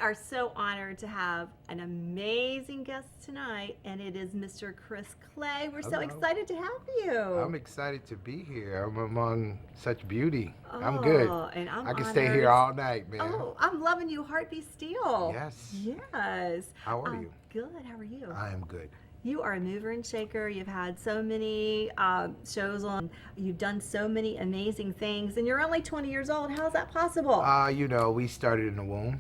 are so honored to have an amazing guest tonight, and it is Mr. Chris Clay. We're so Hello. excited to have you. I'm excited to be here. I'm among such beauty. Oh, I'm good. and I'm I can honored. stay here all night, man. Oh, I'm loving you, Heart Be Still. Yes. Yes. How are you? Good. How are you? I am good. You are a mover and shaker. You've had so many shows on. You've done so many amazing things, and you're only 20 years old. How's that possible? We started in the womb.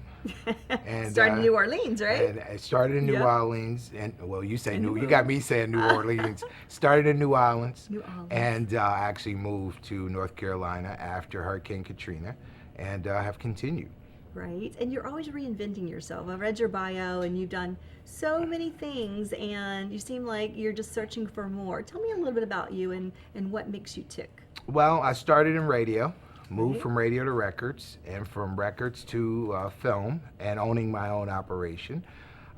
And, Started in New Orleans, right? And I started in New Yep. Orleans, and well, you say In New. New You got me saying New Orleans. Started in New Orleans, New Orleans. and I actually moved to North Carolina after Hurricane Katrina, and have continued. Right, and you're always reinventing yourself. I read your bio, and you've done so many things, and you seem like you're just searching for more. Tell me a little bit about you and what makes you tick. Well, I started in radio, moved Right. from radio to records, and from records to film, and owning my own operation.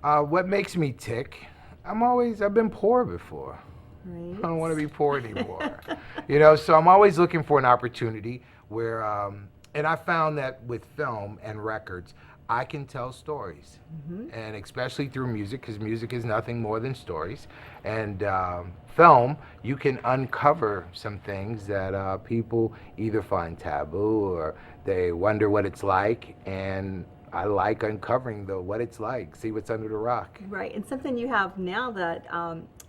What makes me tick? I've been poor before. Right. I don't want to be poor anymore. So I'm always looking for an opportunity where, and I found that with film and records, I can tell stories, and especially through music, because music is nothing more than stories. And film, you can uncover some things that people either find taboo or they wonder what it's like. And I like uncovering what it's like, see what's under the rock. Right, and something you have now that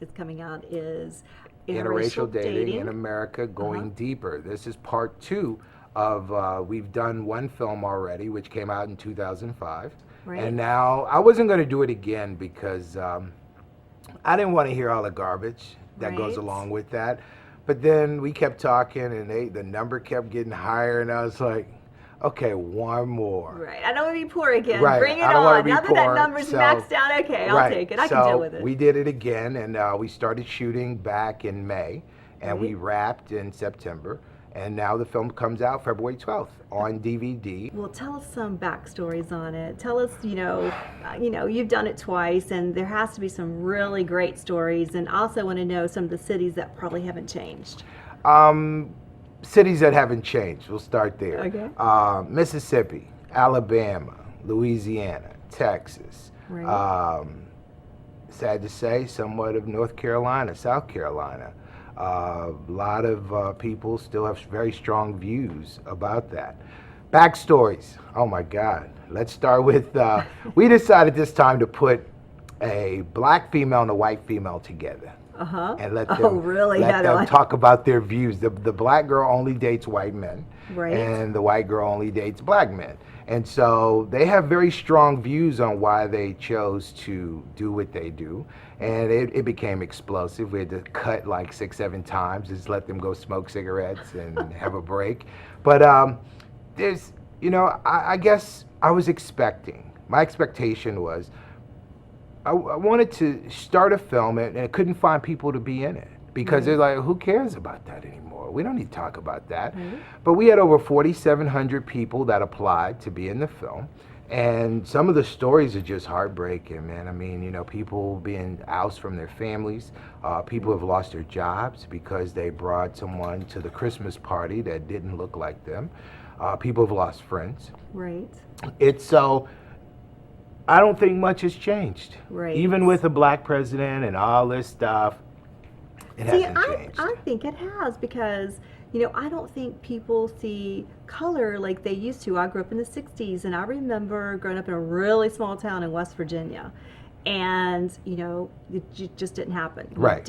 is coming out is Interracial dating in America, going deeper. This is part 2 of, we've done one film already, which came out in 2005. Right. And now, I wasn't going to do it again because I didn't want to hear all the garbage that goes Right. along with that. But then we kept talking, and the number kept getting higher, and I was like, okay, one more. Right, I don't want to be poor again. Right, Bring it I don't wanna on. be Now that that poor, number's so- maxed out, okay, I'll Right. take it. I So can deal with it. we did it again, and we started shooting back in May, and we Right. wrapped in September, and now the film comes out February 12th on DVD. Well, tell us some backstories on it. Tell us, you've done it twice, and there has to be some really great stories. And I also want to know some of the cities that probably haven't changed. Cities that haven't changed, we'll start there. Okay. Mississippi, Alabama, Louisiana, Texas. Right. Sad to say, somewhat of North Carolina, South Carolina. A lot of people still have very strong views about that. Backstories, oh my God. Let's start with, we decided this time to put a black female and a white female together. And let them, really? let them talk about their views. The black girl only dates white men, Right. and the white girl only dates black men. And so they have very strong views on why they chose to do what they do. And it became explosive. We had to cut like 6, 7 times, just let them go smoke cigarettes and have a break. But there's, I guess I was expecting, my expectation was, I wanted to start a film, and I couldn't find people to be in it because they're like, who cares about that anymore? We don't need to talk about that. But we had over 4,700 people that applied to be in the film. And some of the stories are just heartbreaking, man. I mean, people being ousted from their families, people have lost their jobs because they brought someone to the Christmas party that didn't look like them. People have lost friends. Right. I don't think much has changed. Right. Even with a black president and all this stuff, it hasn't changed. I think it has because, I don't think people see color like they used to. I grew up in the 60s, and I remember growing up in a really small town in West Virginia. And, it just didn't happen. Right.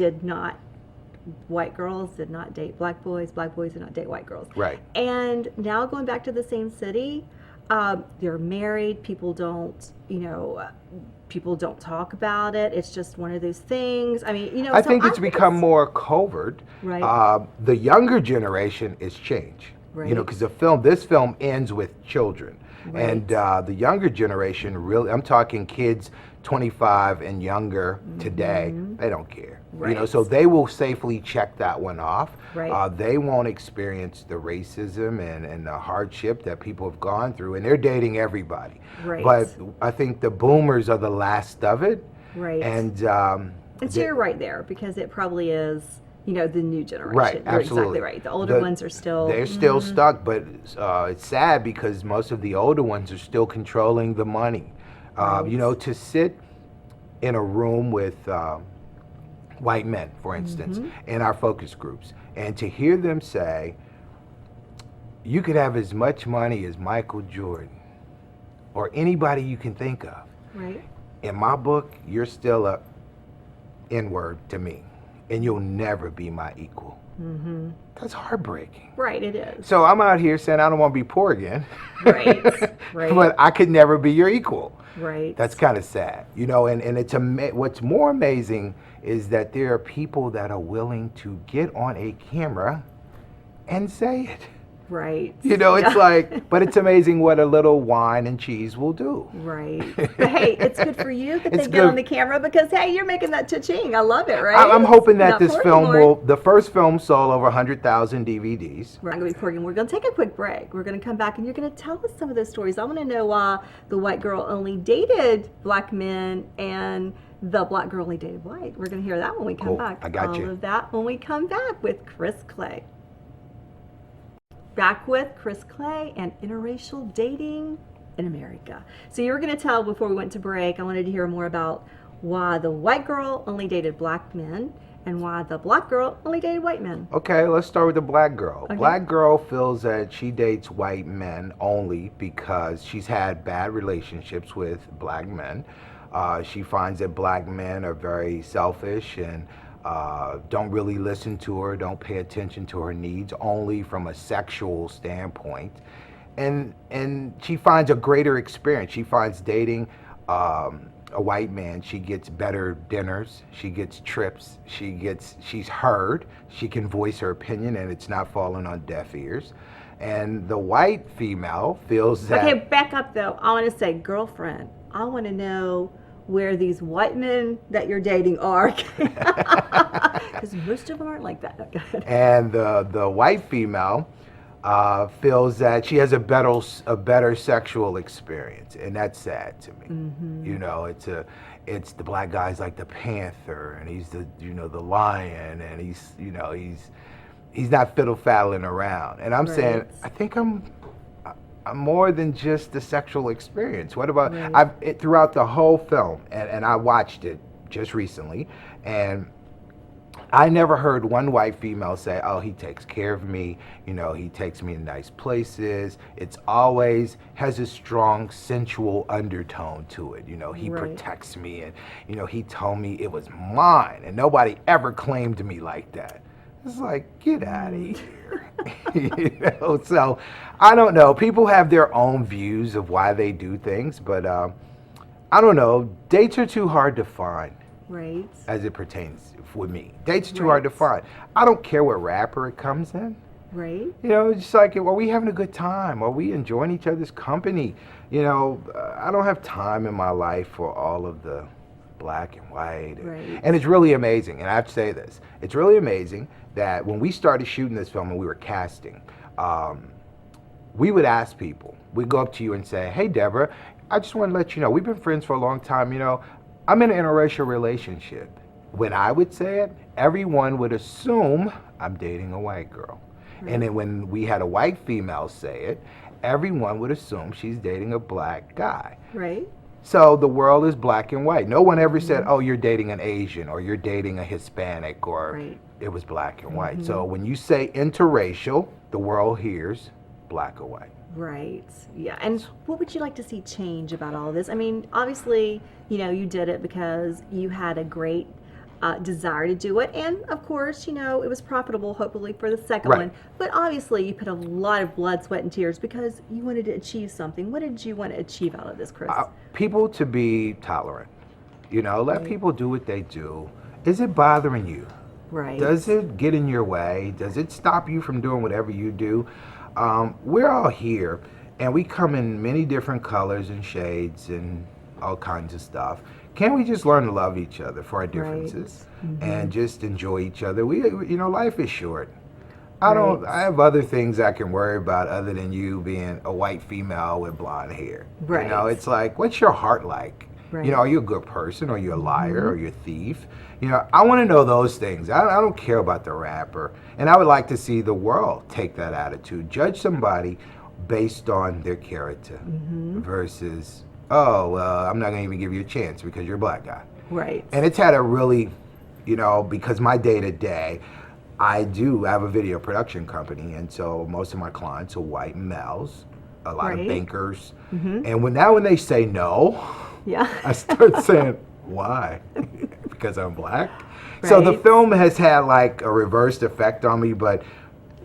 White girls did not date black boys did not date white girls. Right. And now going back to the same city, they're married. People don't talk about it. It's just one of those things. I mean, I think it's become more covert. Right. The younger generation is change. Right. Because this film ends with children. Right. And the younger generation, really, I'm talking kids 25 and younger today, they don't care. Right. So they will safely check that one off. Right. They won't experience the racism and the hardship that people have gone through, and they're dating everybody. Right. But I think the boomers are the last of it. Right. And so you're right there because it probably is, the new generation. Right, You're absolutely. exactly right. The older ones are still. They're still stuck, but it's sad because most of the older ones are still controlling the money. You know, to sit in a room with white men, for instance, in our focus groups, and to hear them say, you could have as much money as Michael Jordan or anybody you can think of. Right. In my book, you're still a N-word to me, and you'll never be my equal. That's heartbreaking. Right, it is. So I'm out here saying I don't want to be poor again. Right, right. But I could never be your equal. Right. That's kind of sad, you know, and it's what's more amazing is that there are people that are willing to get on a camera and say it. Right. You know, it's like, but it's amazing what a little wine and cheese will do. Right. But hey, it's good for you that It's they get on good. the camera because, hey, you're making that cha-ching. I love it, right? I'm hoping that Not this pouring film more. the first film sold over 100,000 DVDs. We're not going to be pouring. We're going to take a quick break. We're going to come back and you're going to tell us some of those stories. I want to know why the white girl only dated black men and the black girl only dated white. We're going to hear that when we come Cool. back. I got you. All of that when we come back with Chris Clay. Back with Chris Clay and interracial dating in America. So you were going to tell before we went to break, I wanted to hear more about why the white girl only dated black men and why the black girl only dated white men. Okay, let's start with the black girl. Okay. Black girl feels that she dates white men only because she's had bad relationships with black men. She finds that black men are very selfish and don't really listen to her, don't pay attention to her needs, only from a sexual standpoint. And she finds a greater experience. She finds dating a white man, she gets better dinners, she gets trips, she's heard, she can voice her opinion and it's not falling on deaf ears. And the white female feels that... Okay, back up though. I want to say, girlfriend, I want to know where these white men that you're dating are. Because most of them aren't like that. And the white female feels that she has a better sexual experience, and that's sad to me. You know, it's the black guy's like the panther, and he's the the lion, and he's not fiddle-faddling around. And I'm saying, I think I'm more than just the sexual experience. What about throughout the whole film, and I watched it just recently, and I never heard one white female say, oh, he takes care of me, he takes me to nice places. It's always has a strong sensual undertone to it. He protects me, and he told me it was mine, and nobody ever claimed me like that. It's like, get out of here. So I don't know. People have their own views of why they do things, but I don't know. Dates are too hard to find. Right. As it pertains with me. Dates are too hard to find. I don't care what rapper it comes in. Right. It's just like, are we having a good time? Are we enjoying each other's company? I don't have time in my life for all of the black and white. Right. And it's really amazing, and I have to say this, it's really amazing that when we started shooting this film and we were casting, we would ask people, we'd go up to you and say, hey, Debra, I just want to let you know, we've been friends for a long time, I'm in an interracial relationship. When I would say it, everyone would assume I'm dating a white girl. Right. And then when we had a white female say it, everyone would assume she's dating a black guy. Right. So the world is black and white. No one ever said, oh, you're dating an Asian or you're dating a Hispanic, or it was black and white. So when you say interracial, the world hears black or white. Right. Yeah. And what would you like to see change about all of this? I mean, obviously, you did it because you had a great desire to do it. And of course, it was profitable, hopefully, for the second one. But obviously, you put a lot of blood, sweat, and tears because you wanted to achieve something. What did you want to achieve out of this, Chris? People to be tolerant. Let people do what they do. Is it bothering you? Right. Does it get in your way? Does it stop you from doing whatever you do? We're all here, and we come in many different colors and shades and all kinds of stuff. Can't we just learn to love each other for our differences and just enjoy each other? Life is short. I have other things I can worry about other than you being a white female with blonde hair. Right. It's like, what's your heart like? Right. Are you a good person? Are you a liar? Are you a thief? I want to know those things. I don't care about the rapper. And I would like to see the world take that attitude. Judge somebody based on their character versus oh, I'm not going to even give you a chance because you're a black guy. Right. And it's had a really, because my day to day, I do have a video production company, and so most of my clients are white males, a lot of bankers. And when they say no, yeah, I start saying, why? Because I'm black? So the film has had like a reversed effect on me, but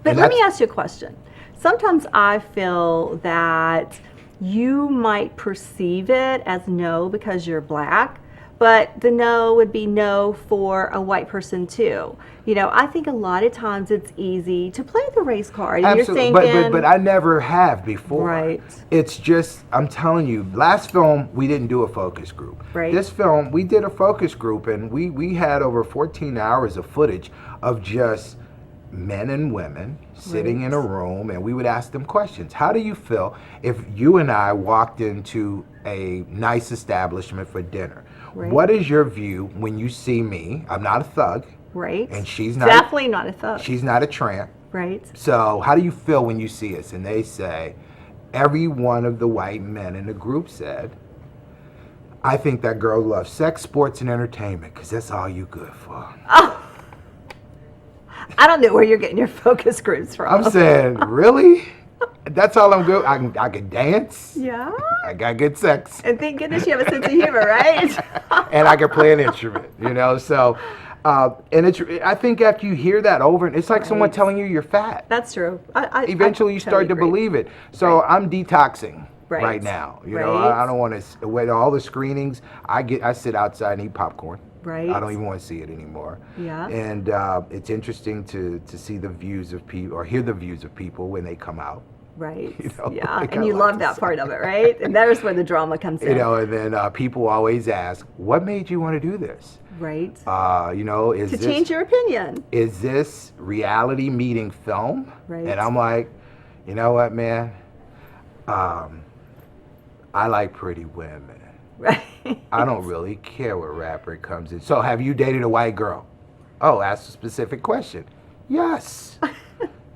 let me ask you a question. Sometimes I feel that you might perceive it as no because you're black, but the no would be no for a white person too. I think a lot of times it's easy to play the race card. Absolutely. You're thinking, but I never have before. Right. It's just, I'm telling you, last film, we didn't do a focus group. Right. This film, we did a focus group, and we had over 14 hours of footage of just men and women sitting in a room, and we would ask them questions. How do you feel if you and I walked into a nice establishment for dinner? Right. What is your view when you see me? I'm not a thug. Right. And she's not definitely not a thug. She's not a tramp. Right. So how do you feel when you see us? And they say, every one of the white men in the group said, I think that girl loves sex, sports, and entertainment because that's all you good for. Oh. I don't know where you're getting your focus groups from. I'm saying, really? That's all I'm good. I can dance. Yeah. I got good sex. And thank goodness you have a sense of humor, right? And I can play an instrument, So, and I think after you hear that over, it's like someone telling you you're fat. That's true. Eventually, you start to believe it. So I'm detoxing right now. I don't want to. With all the screenings, I sit outside and eat popcorn. Right. I don't even want to see it anymore. Yeah. And it's interesting to see the views of people or hear the views of people when they come out. Right. Yeah. And you love that part of it, right? And that is where the drama comes in. And then people always ask, "What made you want to do this?" Right. Is to this, change your opinion? Is this reality meeting film? Right. And I'm like, you know what, man? I like pretty women. Right. I don't really care what rapper comes in. So have you dated a white girl? Oh, ask a specific question. Yes.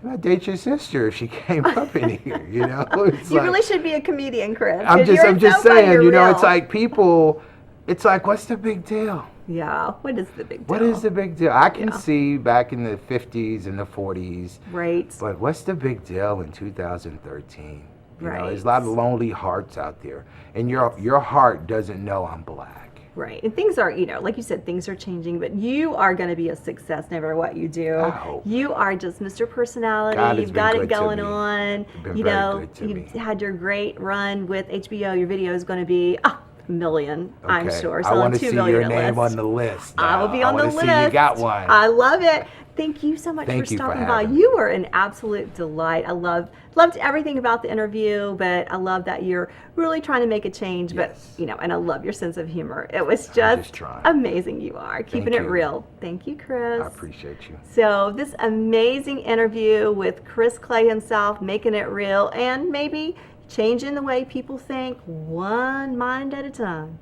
I date your sister if she came up in here, It's you really should be a comedian, Chris. I'm just saying, real. it's like people, it's like, what's the big deal? Yeah, what is the big deal? What is the big deal? I can see back in the 50s and the 40s. Right. But what's the big deal in 2013? There's a lot of lonely hearts out there. And your heart doesn't know I'm black. Right. And things are, like you said, things are changing, but you are going to be a success no matter what you do. I hope. You are just Mr. Personality. God You've got has it been good going to me. on. Been very good to You've me. had your great run with HBO. Your video is going to be a million, I'm Okay. sure. I want to 2 see million your at name least. on the list. I will be on the list. I want to see you got one. I love it. Thank you so much Thank for you for stopping by. having me. You were an absolute delight. I loved everything about the interview, but I love that you're really trying to make a change. Yes. But and I love your sense of humor. It was just just trying. amazing. You are keeping Thank it you. real. Thank you, Chris. I appreciate you. So this amazing interview with Chris Clay himself, making it real, and maybe changing the way people think, one mind at a time.